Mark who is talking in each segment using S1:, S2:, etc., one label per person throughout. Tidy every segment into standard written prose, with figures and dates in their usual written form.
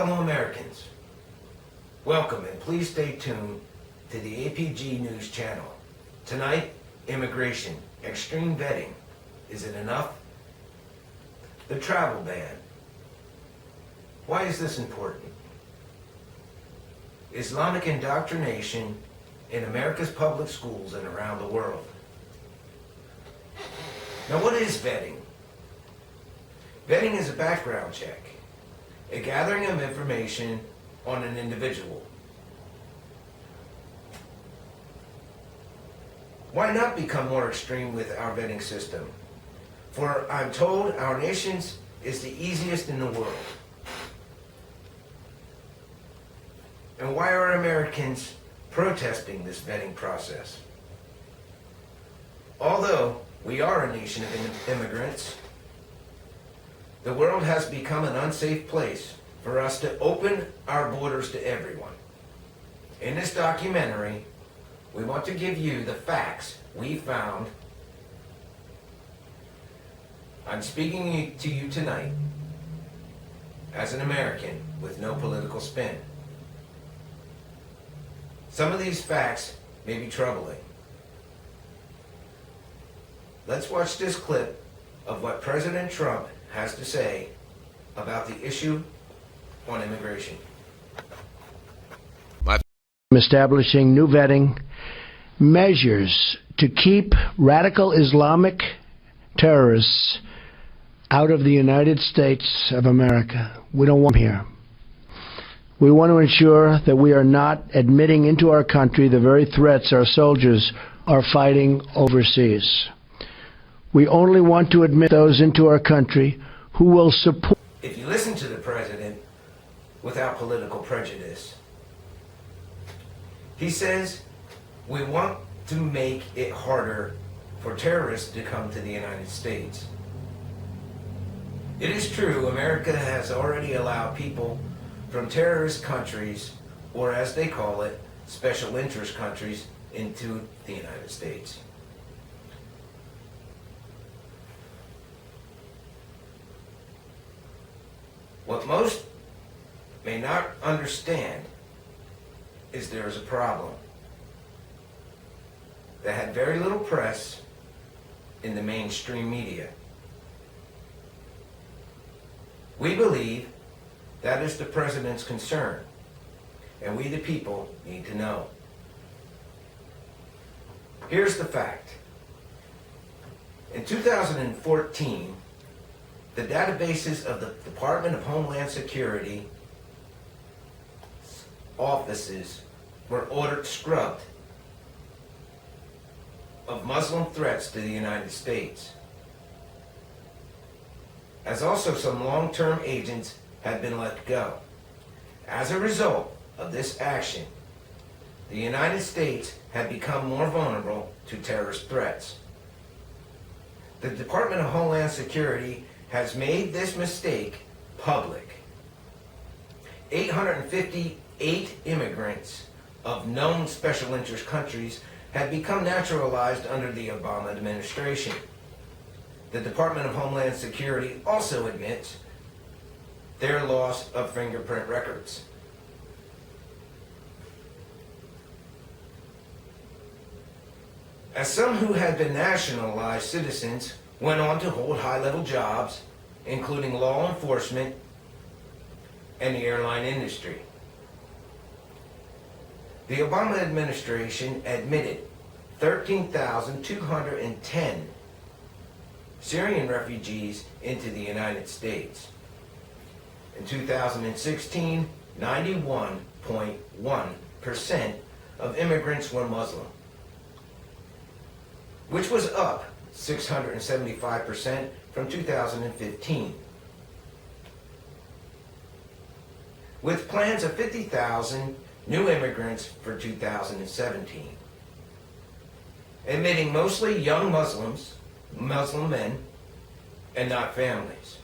S1: fellow Americans, welcome and please stay tuned to the APG News channel. Tonight, immigration, extreme vetting. Is it enough? The travel ban. Why is this important? Islamic indoctrination in America's public schools and around the world. Now, what is vetting? Vetting is a background check, a gathering of information on an individual. Why not become more extreme with our vetting system? For I'm told our nation's is the easiest in the world. And why are Americans protesting this vetting process? Although we are a nation of immigrants, the world has become an unsafe place for us to open our borders to everyone. In this documentary, we want to give you the facts we found. I'm speaking to you tonight as an American with no political spin. Some of these facts may be troubling. Let's watch this clip of what President Trump has to say about the issue on immigration.
S2: Establishing new vetting measures to keep radical Islamic terrorists out of the United States of America. We don't want them here. We want to ensure that we are not admitting into our country the very threats our soldiers are fighting overseas. We only want to admit those into our country who will support.
S1: If you listen to the president without political prejudice, he says we want to make it harder for terrorists to come to the United States. It is true, America has already allowed people from terrorist countries, or as they call it, special interest countries, into the United States. What most may not understand is there is a problem that had very little press in the mainstream media. We believe that is the president's concern, and we the people need to know. Here's the fact. In 2014, the databases of the Department of Homeland Security offices were ordered scrubbed of Muslim threats to the United States, as also some long-term agents had been let go. As a result of this action, the United States had become more vulnerable to terrorist threats. The Department of Homeland Security has made this mistake public. 858 immigrants of known special interest countries had become naturalized under the Obama administration. The Department of Homeland Security also admits their loss of fingerprint records. As some who had been nationalized citizens went on to hold high-level jobs, including law enforcement and the airline industry. The Obama administration admitted 13,210 Syrian refugees into the United States. In 2016, 91.1% of immigrants were Muslim, which was up 675% from 2015. With plans of 50,000 new immigrants for 2017, admitting mostly young Muslim men, and not families.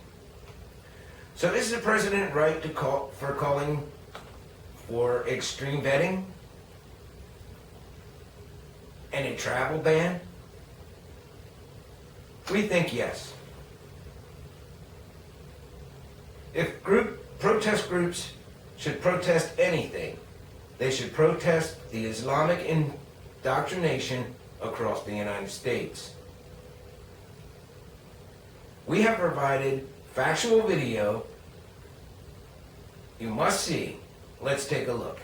S1: So is the president right to calling for extreme vetting and a travel ban? We think yes. If protest groups should protest anything, they should protest the Islamic indoctrination across the United States. We have provided factual video you must see. Let's take a look.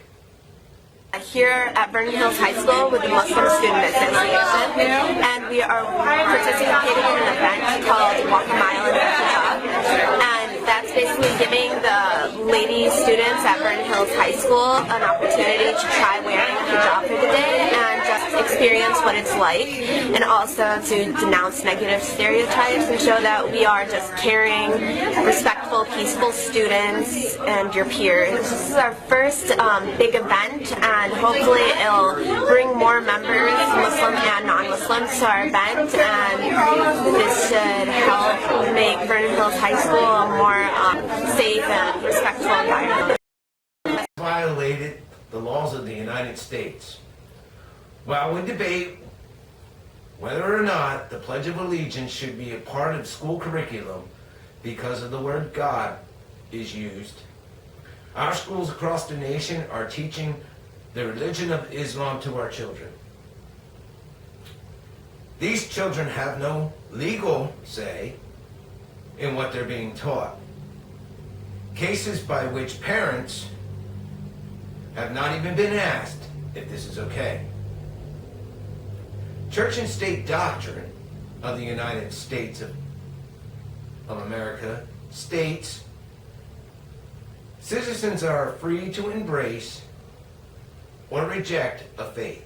S3: Here at Vernon Hills High School with the Muslim Student Association, and we are participating in an event called Walk a Mile in the Hijab, and that's basically giving the lady students at Vernon Hills High School an opportunity to try wearing a hijab for the day and just experience what it's like, and also to denounce negative stereotypes and show that we are just caring, respectful, peaceful students and your peers. This is our first big event, and hopefully it'll bring more members, Muslim and non-Muslim, to our event, and this should help make Vernon Hills High School a more safe and respectful environment.
S1: Violated the laws of the United States. While we debate whether or not the Pledge of Allegiance should be a part of school curriculum because of the word God is used, our schools across the nation are teaching the religion of Islam to our children. These children have no legal say in what they're being taught. Cases by which parents have not even been asked if this is okay. Church and state doctrine of the United States of America states citizens are free to embrace or reject a faith.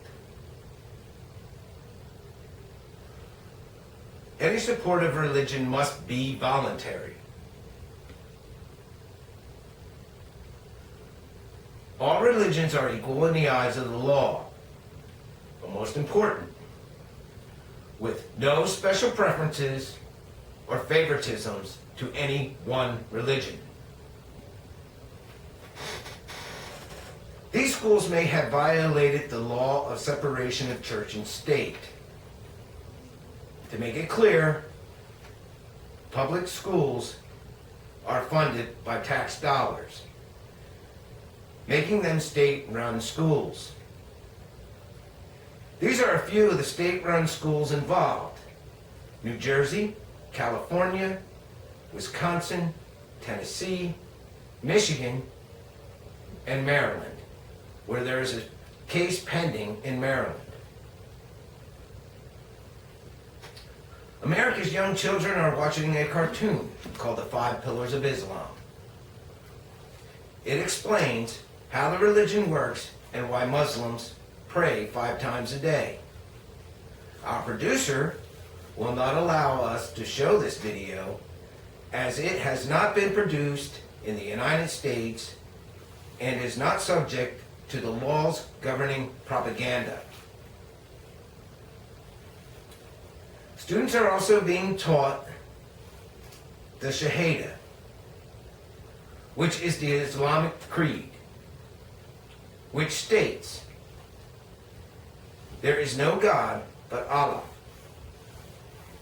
S1: Any support of religion must be voluntary. All religions are equal in the eyes of the law, but most important, with no special preferences or favoritisms to any one religion. These schools may have violated the law of separation of church and state. To make it clear, public schools are funded by tax dollars, making them state-run schools. These are a few of the state-run schools involved: New Jersey, California, Wisconsin, Tennessee, Michigan, and Maryland, where there is a case pending in Maryland. America's young children are watching a cartoon called The 5 Pillars of Islam. It explains how the religion works and why Muslims pray 5 times a day. Our producer will not allow us to show this video as it has not been produced in the United States and is not subject to the laws governing propaganda. Students are also being taught the Shahada, which is the Islamic creed, which states, "There is no God but Allah,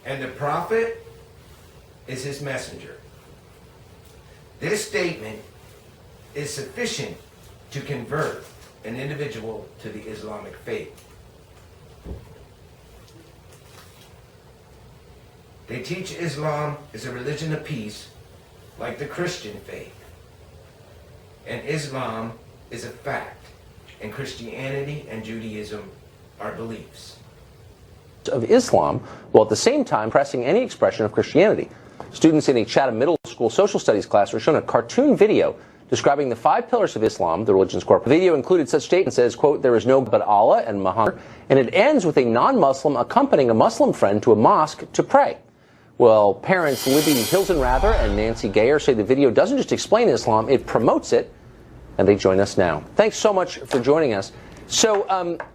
S1: and the Prophet is his messenger." This statement is sufficient to convert an individual to the Islamic faith. They teach Islam is a religion of peace, like the Christian faith. And Islam is a fact, and Christianity and Judaism are beliefs.
S4: Of Islam, while at the same time pressing any expression of Christianity. Students in a Chatham Middle School social studies class were shown a cartoon video describing the 5 pillars of Islam, the religion's core. The video included such statements as, quote, "There is no but Allah and Muhammad," and it ends with a non-Muslim accompanying a Muslim friend to a mosque to pray. Well, parents Libby Hilsenrather and Nancy Gayer say the video doesn't just explain Islam, it promotes it, and they join us now. Thanks so much for joining us. So,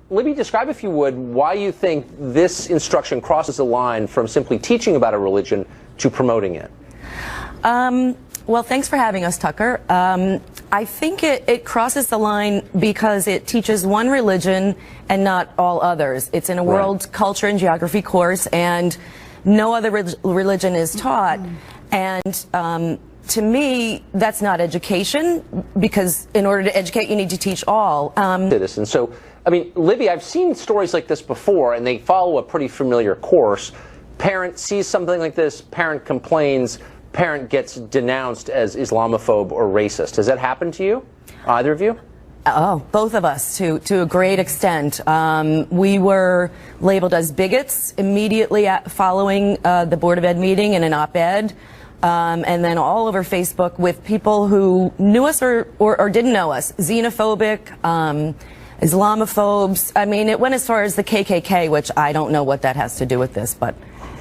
S4: Libby, describe, if you would, why you think this instruction crosses the line from simply teaching about a religion to promoting it.
S5: Well, thanks for having us, Tucker. I think it crosses the line because it teaches one religion and not all others. It's in a world culture and geography course, and no other religion is taught. And to me, that's not education, because in order to educate, you need to teach all.
S4: Citizens. So, I mean, Libby, I've seen stories like this before, and they follow a pretty familiar course. Parent sees something like this, parent complains, parent gets denounced as Islamophobe or racist. Has that happened to you? Either of you?
S5: Oh, both of us, to a great extent. We were labeled as bigots immediately following the Board of Ed meeting in an op-ed, and then all over Facebook with people who knew us or didn't know us. Xenophobic, Islamophobes. I mean, it went as far as the KKK, which I don't know what that has to do with this, but...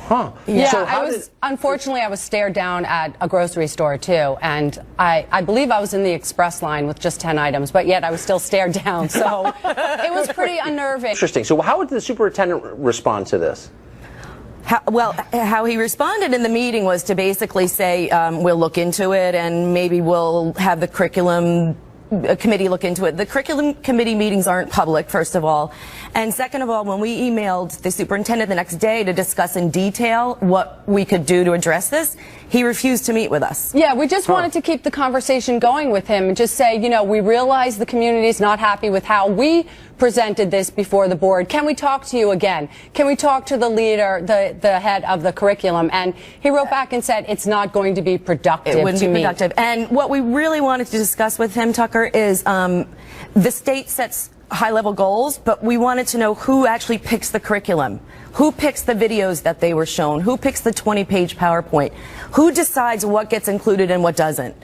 S4: Huh.
S6: Yeah,
S4: so
S6: unfortunately, I was stared down at a grocery store, too. And I believe I was in the express line with just 10 items, but yet I was still stared down. So it was pretty unnerving.
S4: Interesting. So how would the superintendent respond to this?
S5: How he responded in the meeting was to basically say, we'll look into it and maybe we'll have the curriculum committee look into it. The curriculum committee meetings aren't public, first of all. And second of all, when we emailed the superintendent the next day to discuss in detail what we could do to address this, he refused to meet with us.
S6: Yeah, we just wanted to keep the conversation going with him and just say, you know, we realize the community is not happy with how we presented this before the board. Can we talk to you again? Can we talk to the leader, the head of the curriculum? And he wrote back and said it's not going to be productive.
S5: It wouldn't be productive. And what we really wanted to discuss with him, Tucker, is the state sets high-level goals, but we wanted to know who actually picks the curriculum. Who picks the videos that they were shown? Who picks the 20-page PowerPoint? Who decides what gets included and what doesn't?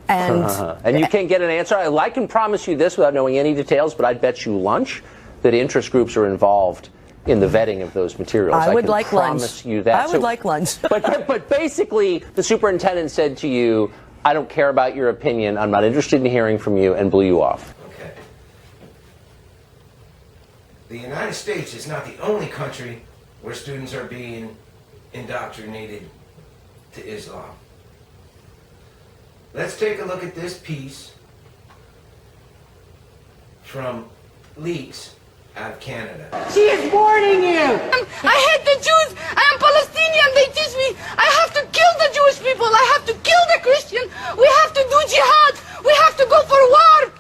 S4: And you can't get an answer. I can promise you this without knowing any details, but I'd bet you lunch that interest groups are involved in the vetting of those materials.
S5: I would like lunch.
S4: I can promise you that.
S5: I would like lunch.
S4: But basically, the superintendent said to you, I don't care about your opinion, I'm not interested in hearing from you, and blew you off.
S1: Okay. The United States is not the only country where students are being indoctrinated to Islam. Let's take a look at this piece from leaks out of Canada.
S7: She is warning you! I hate the Jews! I am Palestinian! They teach me I have to kill the Jewish people! I have to kill the Christian! We have to do jihad! We have to go for war!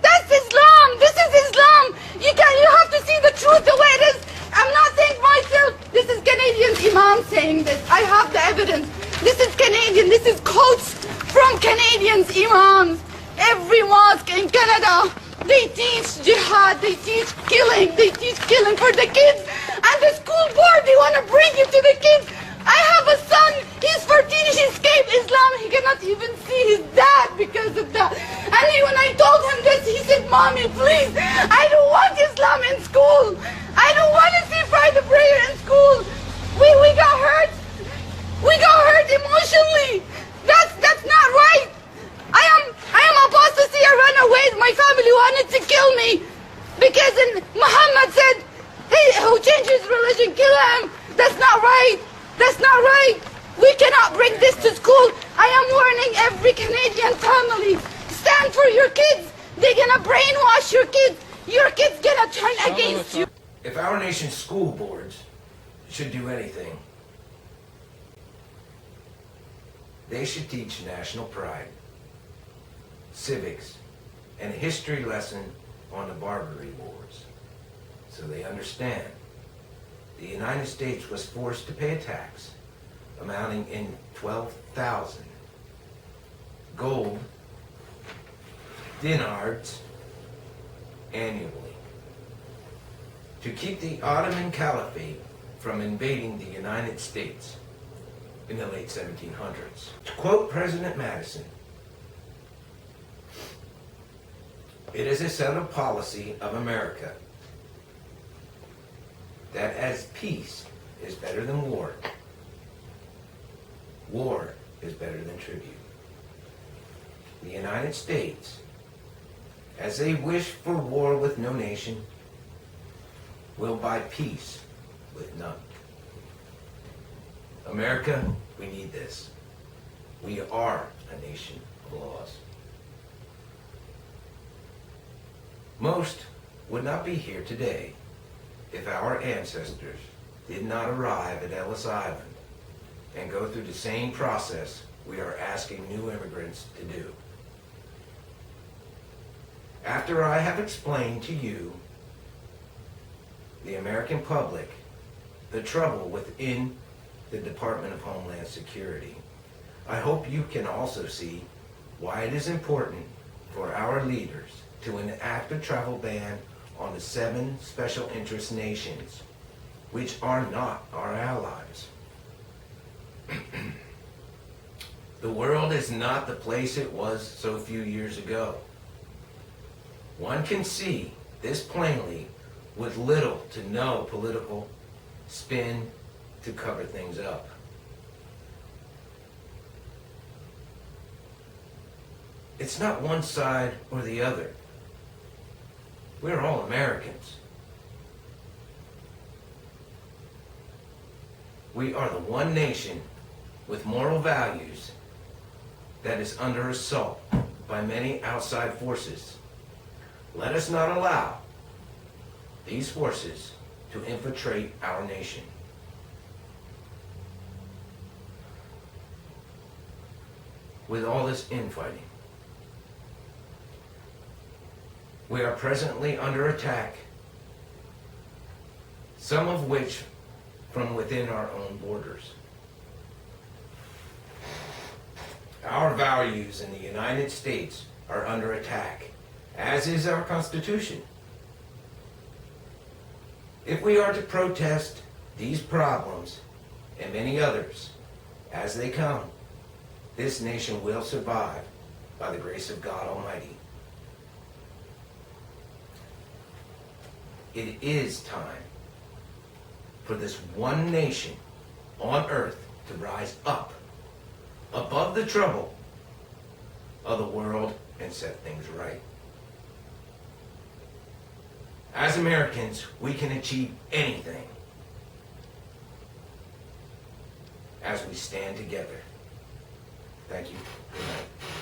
S7: That's Islam! This is Islam! You have to see the truth the way it is! I'm not saying myself! This is Canadian imam saying this. I have the evidence. This is Canadian. This is quotes from Canadians imams. Every mosque in Canada, they teach jihad, they teach killing for the kids. And the school board, they want to bring it to the kids. I have a son, he's 14, he escaped Islam. He cannot even see his dad because of that. And when I told him this, he said, Mommy, please, I don't want Islam in school. I don't want to see Friday prayer in school. We got hurt. We got hurt emotionally. That's not right. I am apostasy. I ran away. My family wanted to kill me because Muhammad said, "Hey, who changes religion, kill him." That's not right. That's not right. We cannot bring this to school. I am warning every Canadian family: stand for your kids. They're gonna brainwash your kids. Your kids gonna turn against you.
S1: If our nation's school boards should do anything, they should teach national pride, civics, and a history lesson on the Barbary Wars, so they understand the United States was forced to pay a tax amounting in 12,000 gold dinars annually to keep the Ottoman Caliphate from invading the United States in the late 1700s. To quote President Madison, "It is a settled policy of America that as peace is better than war, war is better than tribute. The United States, as they wish for war with no nation, will buy peace with none." America, we need this. We are a nation of laws. Most would not be here today if our ancestors did not arrive at Ellis Island and go through the same process we are asking new immigrants to do. After I have explained to you, the American public, the trouble within the Department of Homeland Security, I hope you can also see why it is important for our leaders to enact a travel ban on the 7 special interest nations, which are not our allies. The world is not the place it was so few years ago. One can see this plainly with little to no political spin to cover things up. It's not one side or the other. We're all Americans. We are the one nation with moral values that is under assault by many outside forces. Let us not allow these forces to infiltrate our nation. With all this infighting, we are presently under attack, some of which from within our own borders. Our values in the United States are under attack, as is our Constitution. If we are to protest these problems and many others as they come, this nation will survive by the grace of God Almighty. It is time for this one nation on earth to rise up above the trouble of the world and set things right. As Americans, we can achieve anything as we stand together. Thank you. Good night.